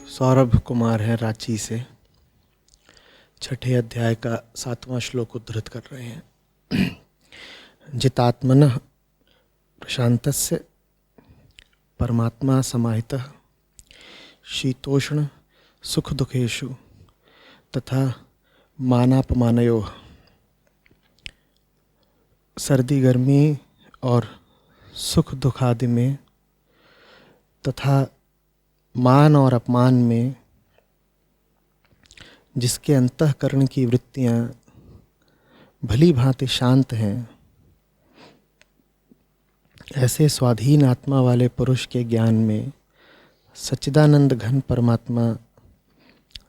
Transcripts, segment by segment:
सौरभ कुमार हैं रांची से। छठे अध्याय का 7वां श्लोक उद्धृत कर रहे हैं। जितात्मनः प्रशांतस्य परमात्मा समाहितः शीतोष्ण सुख दुखेषु तथा मानापमानयोः। सर्दी गर्मी और सुख दुख आदि में तथा मान और अपमान में जिसके अंतःकरण की वृत्तियां भली भांति शांत हैं, ऐसे स्वाधीन आत्मा वाले पुरुष के ज्ञान में सच्चिदानंद घन परमात्मा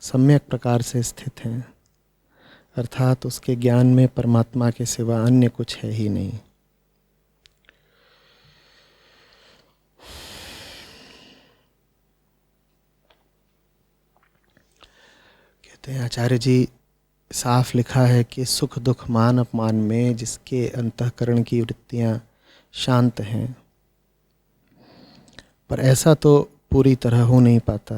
सम्यक प्रकार से स्थित हैं, अर्थात उसके ज्ञान में परमात्मा के सिवा अन्य कुछ है ही नहीं। कहते हैं आचार्य जी, साफ लिखा है कि सुख दुख मान अपमान में जिसके अंतःकरण की वृत्तियां शांत हैं, पर ऐसा तो पूरी तरह हो नहीं पाता।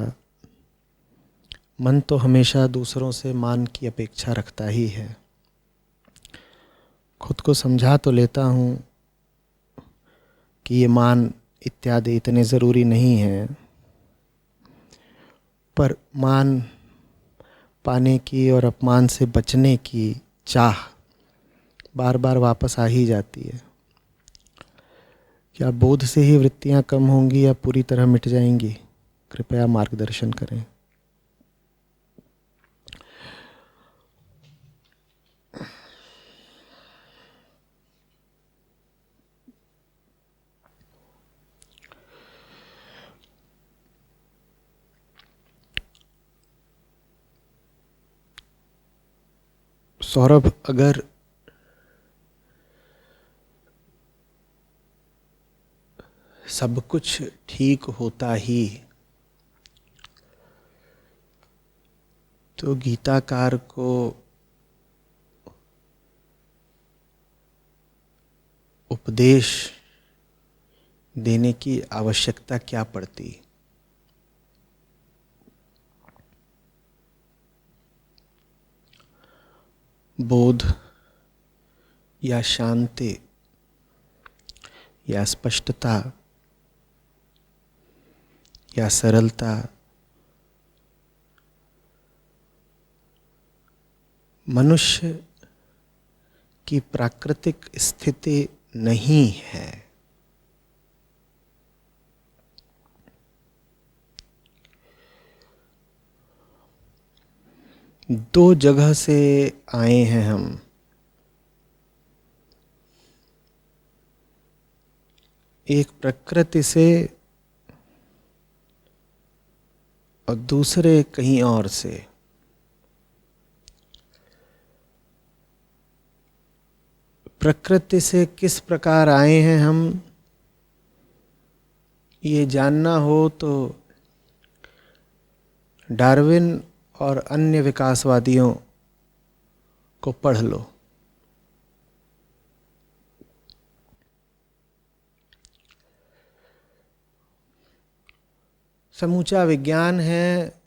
मन तो हमेशा दूसरों से मान की अपेक्षा रखता ही है। खुद को समझा तो लेता हूँ कि ये मान इत्यादि इतने ज़रूरी नहीं हैं, पर मान पाने की और अपमान से बचने की चाह बार बार वापस आ ही जाती है। क्या बोध से ही वृत्तियां कम होंगी या पूरी तरह मिट जाएंगी? कृपया मार्गदर्शन करें। सौरभ, अगर सब कुछ ठीक होता ही तो गीताकार को उपदेश देने की आवश्यकता क्या पड़ती? बोध या शांति या स्पष्टता या सरलता मनुष्य की प्राकृतिक स्थिति नहीं है। दो जगह से आए हैं हम। एक प्रकृति से और दूसरे कहीं और से। प्रकृति से किस प्रकार आए हैं हम, ये जानना हो तो डार्विन और अन्य विकासवादियों को पढ़ लो। समूचा विज्ञान है,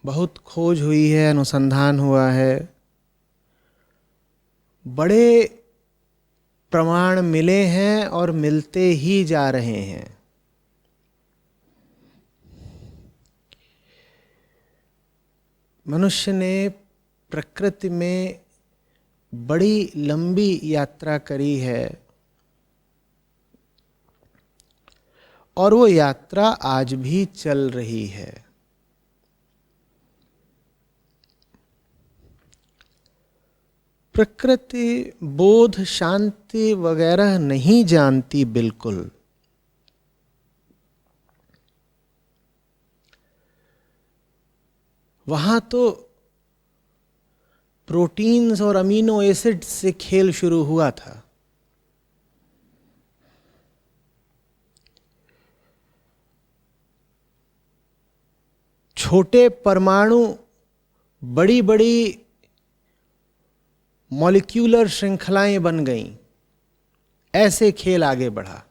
बहुत खोज हुई है, अनुसंधान हुआ है, बड़े प्रमाण मिले हैं और मिलते ही जा रहे हैं। मनुष्य ने प्रकृति में बड़ी लंबी यात्रा करी है और वो यात्रा आज भी चल रही है। प्रकृति बोध शांति वगैरह नहीं जानती बिल्कुल। वहां तो प्रोटीन्स और अमीनो एसिड्स से खेल शुरू हुआ था। छोटे परमाणु बड़ी बड़ी मॉलिक्यूलर श्रृंखलाएं बन गईं, ऐसे खेल आगे बढ़ा।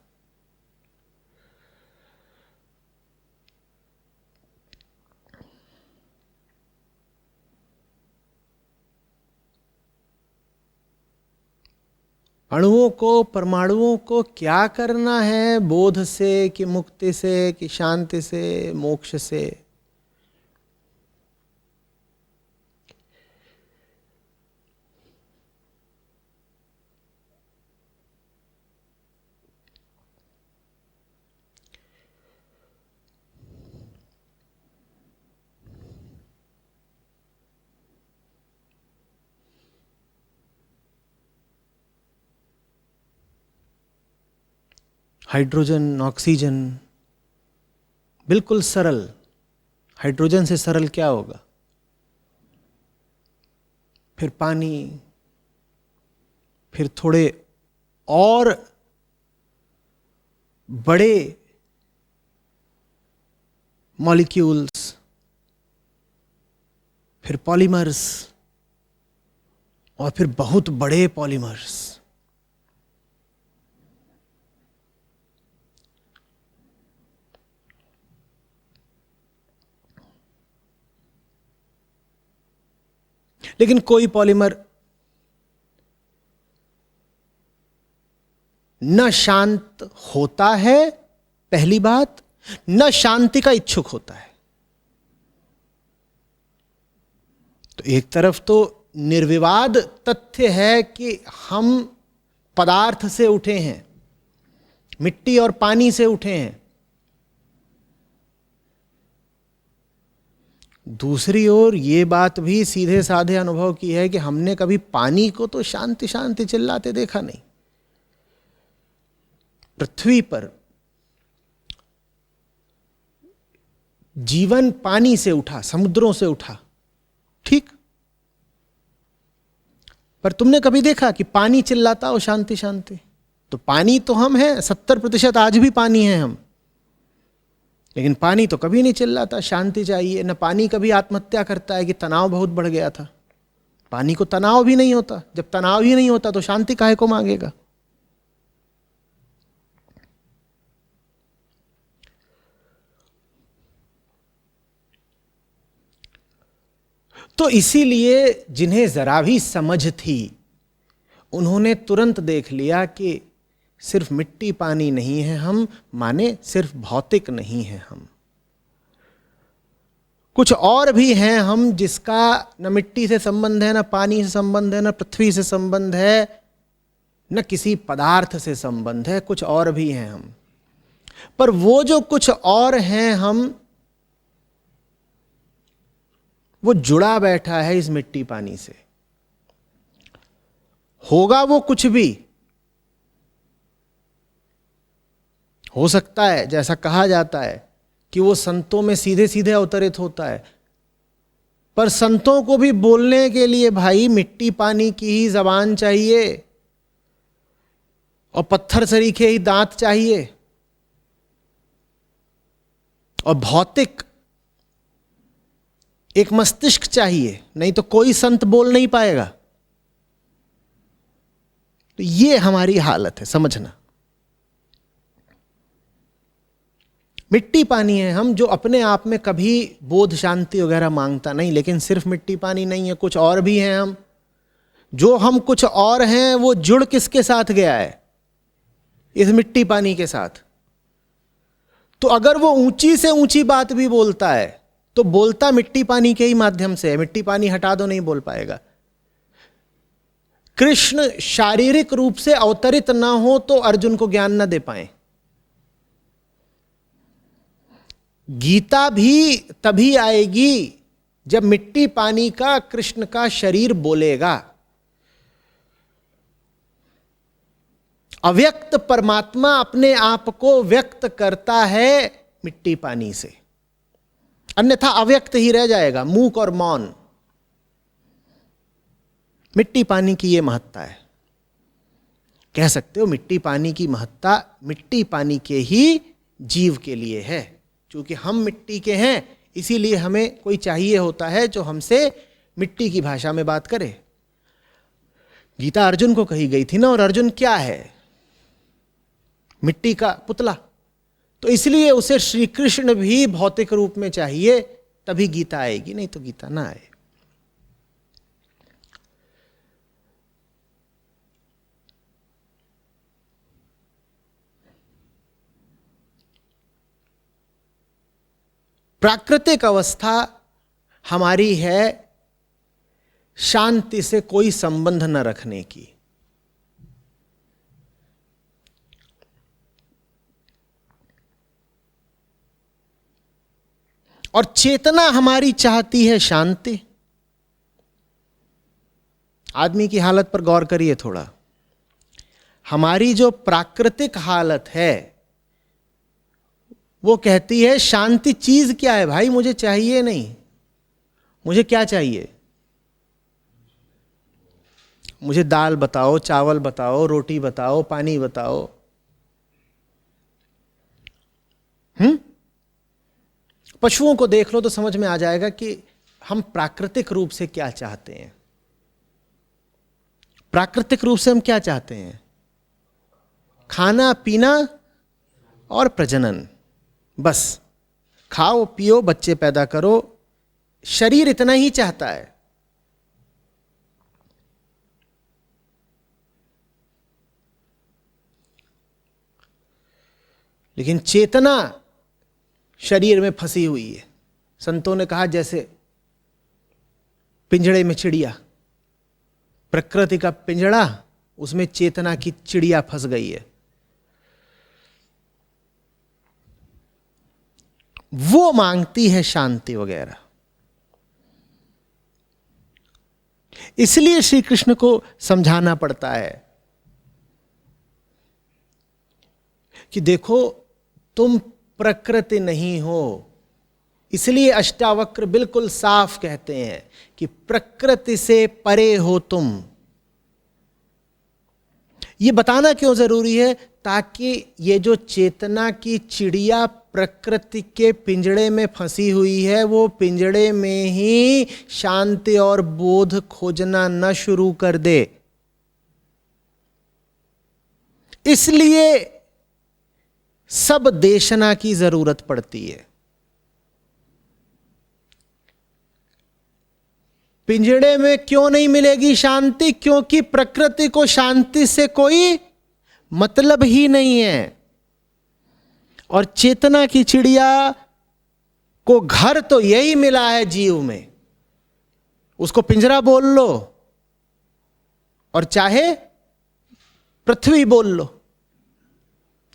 अणुओं को, परमाणुओं को क्या करना है, बोध से कि मुक्ति से कि शांति से, मोक्ष से? हाइड्रोजन, ऑक्सीजन, बिल्कुल सरल। हाइड्रोजन से सरल क्या होगा? फिर पानी, फिर थोड़े और बड़े मॉलिक्यूल्स, फिर पॉलीमर्स, और फिर बहुत बड़े पॉलीमर्स। लेकिन कोई पॉलीमर न शांत होता है, पहली बात, न शांति का इच्छुक होता है। तो एक तरफ तो निर्विवाद तथ्य है कि हम पदार्थ से उठे हैं, मिट्टी और पानी से उठे हैं। दूसरी ओर ये बात भी सीधे साधे अनुभव की है कि हमने कभी पानी को तो शांति शांति चिल्लाते देखा नहीं। पृथ्वी पर जीवन पानी से उठा, समुद्रों से उठा, ठीक, पर तुमने कभी देखा कि पानी चिल्लाता हो शांति शांति? तो पानी तो हम हैं, 70% आज भी पानी है हम, लेकिन पानी तो कभी नहीं चिल्लाता शांति चाहिए। न पानी कभी आत्महत्या करता है कि तनाव बहुत बढ़ गया था। पानी को तनाव भी नहीं होता। जब तनाव ही नहीं होता तो शांति काहे को मांगेगा? तो इसीलिए जिन्हें जरा भी समझ थी, उन्होंने तुरंत देख लिया कि सिर्फ मिट्टी पानी नहीं है हम, माने सिर्फ भौतिक नहीं है हम, कुछ और भी हैं हम, जिसका न मिट्टी से संबंध है, न पानी से संबंध है, न पृथ्वी से संबंध है, न किसी पदार्थ से संबंध है, कुछ और भी हैं हम। पर वो जो कुछ और हैं हम, वो जुड़ा बैठा है इस मिट्टी पानी से। होगा वो कुछ भी, हो सकता है जैसा कहा जाता है कि वो संतों में सीधे सीधे अवतरित होता है, पर संतों को भी बोलने के लिए भाई मिट्टी पानी की ही जबान चाहिए और पत्थर सरीखे ही दांत चाहिए और भौतिक एक मस्तिष्क चाहिए, नहीं तो कोई संत बोल नहीं पाएगा। तो ये हमारी हालत है, समझना। मिट्टी पानी है हम, जो अपने आप में कभी बोध शांति वगैरह मांगता नहीं, लेकिन सिर्फ मिट्टी पानी नहीं है, कुछ और भी हैं हम। जो हम कुछ और हैं वो जुड़ किसके साथ गया है? इस मिट्टी पानी के साथ। तो अगर वो ऊंची से ऊंची बात भी बोलता है तो बोलता मिट्टी पानी के ही माध्यम से है। मिट्टी पानी हटा दो नहीं बोल पाएगा। कृष्ण शारीरिक रूप से अवतरित ना हो तो अर्जुन को ज्ञान न दे पाए। गीता भी तभी आएगी जब मिट्टी पानी का कृष्ण का शरीर बोलेगा। अव्यक्त परमात्मा अपने आप को व्यक्त करता है मिट्टी पानी से, अन्यथा अव्यक्त ही रह जाएगा, मूक और मौन। मिट्टी पानी की यह महत्ता है। कह सकते हो मिट्टी पानी की महत्ता मिट्टी पानी के ही जीव के लिए है। क्योंकि हम मिट्टी के हैं, इसीलिए हमें कोई चाहिए होता है जो हमसे मिट्टी की भाषा में बात करे। गीता अर्जुन को कही गई थी ना, और अर्जुन क्या है? मिट्टी का पुतला। तो इसलिए उसे श्री कृष्ण भी भौतिक रूप में चाहिए, तभी गीता आएगी, नहीं तो गीता ना आए। प्राकृतिक अवस्था हमारी है शांति से कोई संबंध न रखने की। और चेतना हमारी चाहती है शांति। आदमी की हालत पर गौर करिए थोड़ा। हमारी जो प्राकृतिक हालत है वो कहती है शांति चीज क्या है भाई, मुझे चाहिए नहीं। मुझे क्या चाहिए? मुझे दाल बताओ, चावल बताओ, रोटी बताओ, पानी बताओ। पशुओं को देख लो तो समझ में आ जाएगा कि हम प्राकृतिक रूप से क्या चाहते हैं। प्राकृतिक रूप से हम क्या चाहते हैं? खाना पीना और प्रजनन। बस खाओ पियो बच्चे पैदा करो, शरीर इतना ही चाहता है। लेकिन चेतना शरीर में फंसी हुई है। संतों ने कहा जैसे पिंजड़े में चिड़िया, प्रकृति का पिंजड़ा, उसमें चेतना की चिड़िया फंस गई है। वो मांगती है शांति वगैरह। इसलिए श्री कृष्ण को समझाना पड़ता है कि देखो तुम प्रकृति नहीं हो। इसलिए अष्टावक्र बिल्कुल साफ कहते हैं कि प्रकृति से परे हो तुम। ये बताना क्यों जरूरी है? ताकि ये जो चेतना की चिड़िया प्रकृति के पिंजड़े में फंसी हुई है, वो पिंजड़े में ही शांति और बोध खोजना न शुरू कर दे। इसलिए सब देशना की जरूरत पड़ती है। पिंजड़े में क्यों नहीं मिलेगी शांति? क्योंकि प्रकृति को शांति से कोई मतलब ही नहीं है। और चेतना की चिड़िया को घर तो यही मिला है जीव में। उसको पिंजरा बोल लो और चाहे पृथ्वी बोल लो,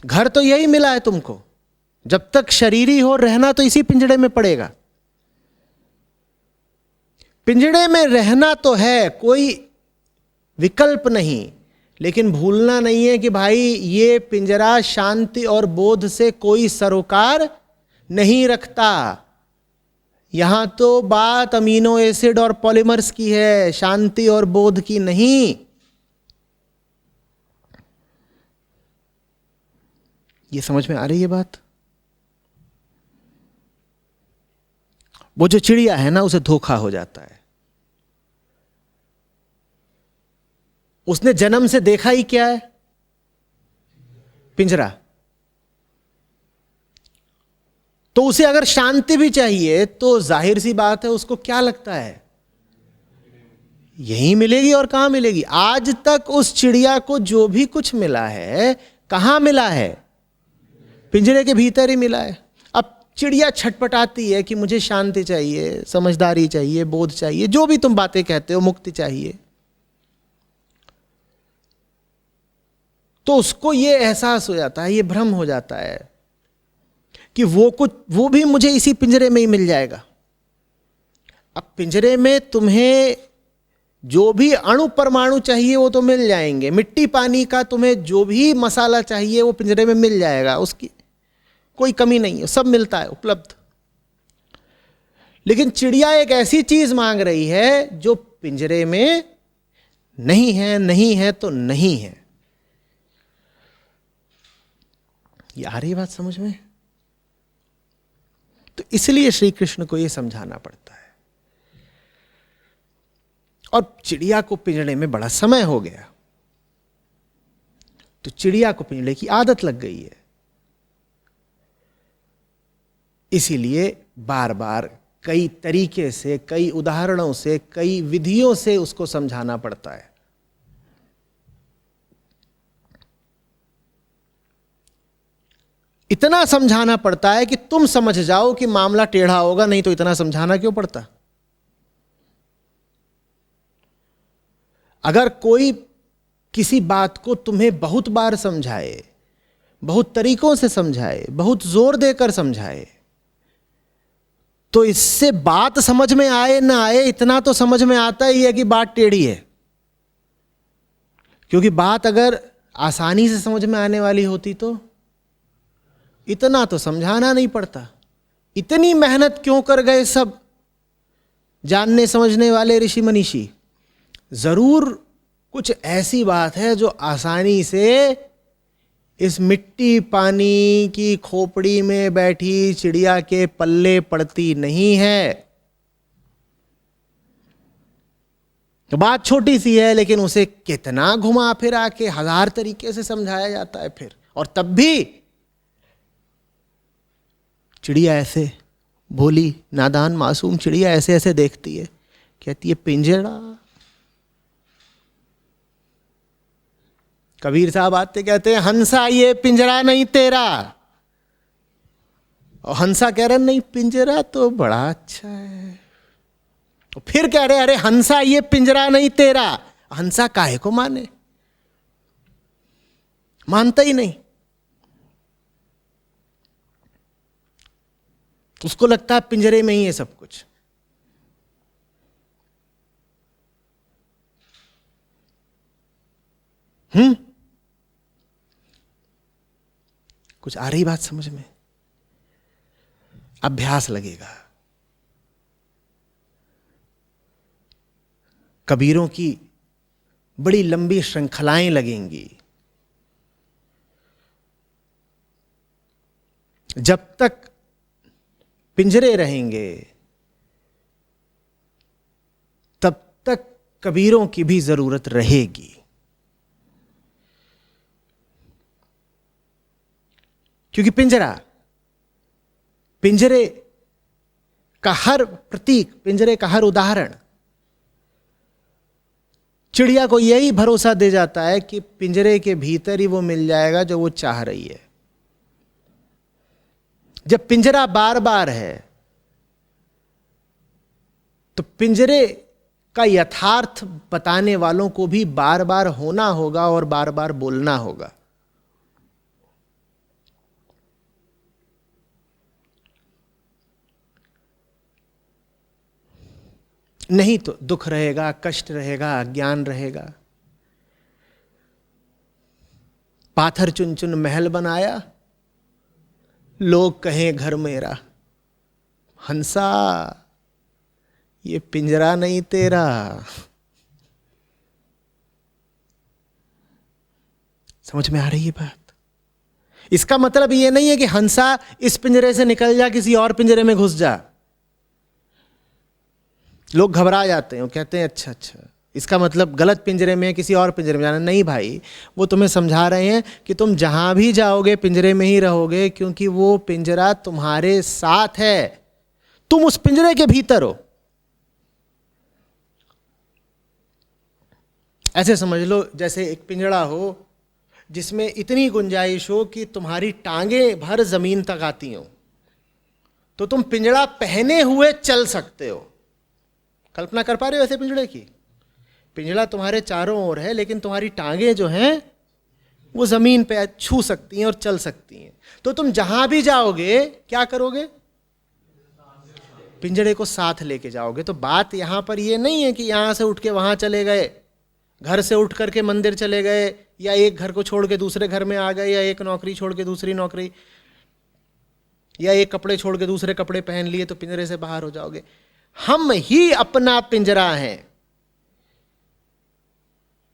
घर तो यही मिला है तुमको। जब तक शरीरी हो रहना तो इसी पिंजड़े में पड़ेगा। पिंजड़े में रहना तो है, कोई विकल्प नहीं। लेकिन भूलना नहीं है कि भाई ये पिंजरा शांति और बोध से कोई सरोकार नहीं रखता। यहां तो बात अमीनो एसिड और पॉलीमर्स की है, शांति और बोध की नहीं। ये समझ में आ रही है बात? वो जो चिड़िया है ना, उसे धोखा हो जाता है। उसने जन्म से देखा ही क्या है? पिंजरा। तो उसे अगर शांति भी चाहिए तो जाहिर सी बात है उसको क्या लगता है, यही मिलेगी। और कहां मिलेगी? आज तक उस चिड़िया को जो भी कुछ मिला है कहां मिला है? पिंजरे के भीतर ही मिला है। अब चिड़िया छटपटाती है कि मुझे शांति चाहिए, समझदारी चाहिए, बोध चाहिए, जो भी तुम बातें कहते हो, मुक्ति चाहिए। तो उसको ये एहसास हो जाता है, ये भ्रम हो जाता है कि वो भी मुझे इसी पिंजरे में ही मिल जाएगा। अब पिंजरे में तुम्हें जो भी अणु परमाणु चाहिए वो तो मिल जाएंगे। मिट्टी पानी का तुम्हें जो भी मसाला चाहिए वो पिंजरे में मिल जाएगा। उसकी कोई कमी नहीं है, सब मिलता है, उपलब्ध। लेकिन चिड़िया एक ऐसी चीज मांग रही है जो पिंजरे में नहीं है। नहीं है तो नहीं है। ये आ रही बात समझ में? तो इसलिए श्री कृष्ण को यह समझाना पड़ता है। और चिड़िया को पिंजड़े में बड़ा समय हो गया, तो चिड़िया को पिंजड़े की आदत लग गई है। इसीलिए बार बार कई तरीके से, कई उदाहरणों से, कई विधियों से उसको समझाना पड़ता है। इतना समझाना पड़ता है कि तुम समझ जाओ कि मामला टेढ़ा होगा, नहीं तो इतना समझाना क्यों पड़ता। अगर कोई किसी बात को तुम्हें बहुत बार समझाए, बहुत तरीकों से समझाए, बहुत जोर देकर समझाए, तो इससे बात समझ में आए ना आए, इतना तो समझ में आता ही है कि बात टेढ़ी है। क्योंकि बात अगर आसानी से समझ में आने वाली होती तो इतना तो समझाना नहीं पड़ता। इतनी मेहनत क्यों कर गए सब जानने समझने वाले ऋषि मनीषी? जरूर कुछ ऐसी बात है जो आसानी से इस मिट्टी पानी की खोपड़ी में बैठी चिड़िया के पल्ले पड़ती नहीं है। तो बात छोटी सी है, लेकिन उसे कितना घुमा फिरा के 1000 तरीके से समझाया जाता है फिर, और तब भी चिड़िया ऐसे, भोली नादान मासूम चिड़िया ऐसे ऐसे देखती है, कहती है पिंजरा। कबीर साहब आते कहते हैं हंसा ये पिंजरा नहीं तेरा, और हंसा कह रहे नहीं पिंजरा तो बड़ा अच्छा है। और फिर कह रहे अरे हंसा ये पिंजरा नहीं तेरा। हंसा काहे को माने, मानता ही नहीं। उसको लगता है पिंजरे में ही है सब कुछ। कुछ आ रही बात समझ में? अभ्यास लगेगा। कबीरों की बड़ी लंबी श्रृंखलाएं लगेंगी। जब तक पिंजरे रहेंगे तब तक कबीरों की भी जरूरत रहेगी। क्योंकि पिंजरे का हर प्रतीक, पिंजरे का हर उदाहरण चिड़िया को यही भरोसा दे जाता है कि पिंजरे के भीतर ही वो मिल जाएगा जो वो चाह रही है। जब पिंजरा बार बार है तो पिंजरे का यथार्थ बताने वालों को भी बार बार होना होगा और बार बार बोलना होगा। नहीं तो दुख रहेगा, कष्ट रहेगा, अज्ञान रहेगा। पाथर चुन चुन महल बनाया, लोग कहें घर मेरा। हंसा ये पिंजरा नहीं तेरा। समझ में आ रही है बात? इसका मतलब ये नहीं है कि हंसा इस पिंजरे से निकल जा, किसी और पिंजरे में घुस जा। लोग घबरा जाते हैं, वो कहते हैं अच्छा अच्छा इसका मतलब गलत पिंजरे में, किसी और पिंजरे में जाना। नहीं भाई, वो तुम्हें समझा रहे हैं कि तुम जहां भी जाओगे पिंजरे में ही रहोगे, क्योंकि वो पिंजरा तुम्हारे साथ है, तुम उस पिंजरे के भीतर हो। ऐसे समझ लो जैसे एक पिंजरा हो जिसमें इतनी गुंजाइश हो कि तुम्हारी टांगें भर जमीन तक आती हो, तो तुम पिंजरा पहने हुए चल सकते हो। कल्पना कर पा रहे हो ऐसे पिंजरे की? पिंजरा तुम्हारे चारों ओर है, लेकिन तुम्हारी टांगें जो हैं वो जमीन पे छू सकती हैं और चल सकती हैं। तो तुम जहां भी जाओगे क्या करोगे? पिंजरे को साथ लेके जाओगे। तो बात यहां पर ये नहीं है कि यहां से उठ के वहां चले गए, घर से उठ करके मंदिर चले गए, या एक घर को छोड़ के दूसरे घर में आ गए, या एक नौकरी छोड़ के दूसरी नौकरी, या एक कपड़े छोड़ के दूसरे कपड़े पहन लिए तो पिंजरे से बाहर हो जाओगे। हम ही अपना पिंजरा हैं।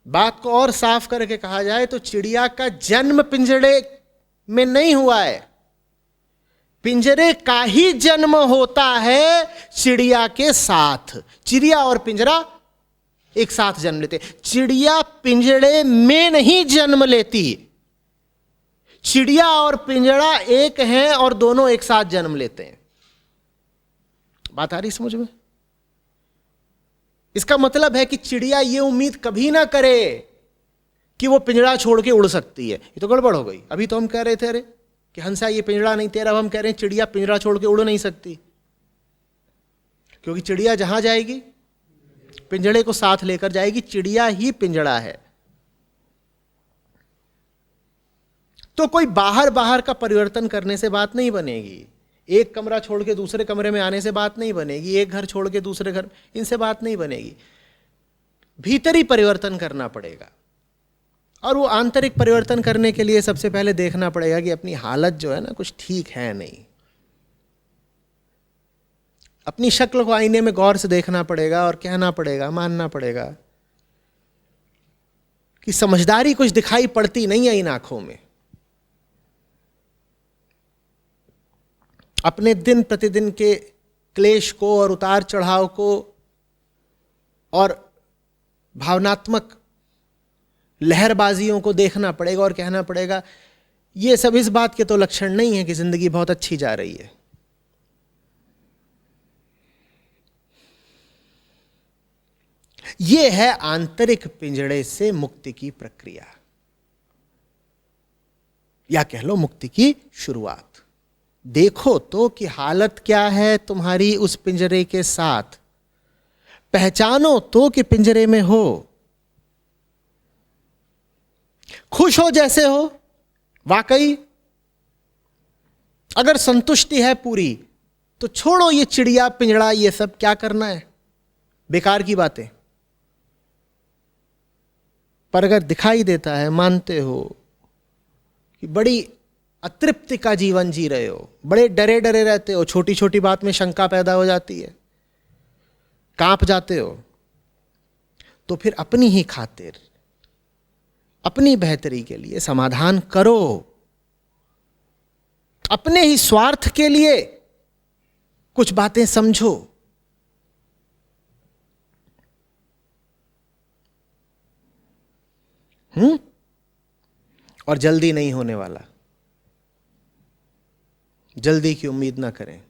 बात को और साफ करके कहा जाए तो चिड़िया का जन्म पिंजरे में नहीं हुआ है, पिंजरे का ही जन्म होता है चिड़िया के साथ। चिड़िया और पिंजरा एक साथ जन्म लेते। चिड़िया पिंजरे में नहीं जन्म लेती, चिड़िया और पिंजरा एक हैं और दोनों एक साथ जन्म लेते हैं। बात आ रही समझ में? इसका मतलब है कि चिड़िया ये उम्मीद कभी ना करे कि वो पिंजरा छोड़ के उड़ सकती है। ये तो गड़बड़ हो गई। अभी तो हम कह रहे थे अरे कि हंसा ये पिंजड़ा नहीं तेरा, अब हम कह रहे हैं चिड़िया पिंजड़ा छोड़ के उड़ नहीं सकती, क्योंकि चिड़िया जहां जाएगी पिंजड़े को साथ लेकर जाएगी, चिड़िया ही पिंजड़ा है। तो कोई बाहर बाहर का परिवर्तन करने से बात नहीं बनेगी, एक कमरा छोड़ के दूसरे कमरे में आने से बात नहीं बनेगी, एक घर छोड़ के दूसरे घर, इनसे बात नहीं बनेगी। भीतरी परिवर्तन करना पड़ेगा, और वो आंतरिक परिवर्तन करने के लिए सबसे पहले देखना पड़ेगा कि अपनी हालत जो है ना कुछ ठीक है नहीं। अपनी शक्ल को आईने में गौर से देखना पड़ेगा और कहना पड़ेगा, मानना पड़ेगा कि समझदारी कुछ दिखाई पड़ती नहीं है इन आंखों में। अपने दिन प्रतिदिन के क्लेश को और उतार चढ़ाव को और भावनात्मक लहरबाजियों को देखना पड़ेगा और कहना पड़ेगा ये सब इस बात के तो लक्षण नहीं है कि जिंदगी बहुत अच्छी जा रही है। ये है आंतरिक पिंजड़े से मुक्ति की प्रक्रिया, या कह लो मुक्ति की शुरुआत। देखो तो कि हालत क्या है तुम्हारी उस पिंजरे के साथ, पहचानो तो कि पिंजरे में हो, खुश हो जैसे हो वाकई, अगर संतुष्टि है पूरी तो छोड़ो ये चिड़िया पिंजड़ा ये सब क्या करना है, बेकार की बातें। पर अगर दिखाई देता है, मानते हो कि बड़ी अतृप्ति का जीवन जी रहे हो, बड़े डरे डरे रहते हो, छोटी छोटी बात में शंका पैदा हो जाती है, कांप जाते हो, तो फिर अपनी ही खातिर, अपनी बेहतरी के लिए समाधान करो, अपने ही स्वार्थ के लिए कुछ बातें समझो। और जल्दी नहीं होने वाला, जल्दी की उम्मीद ना करें।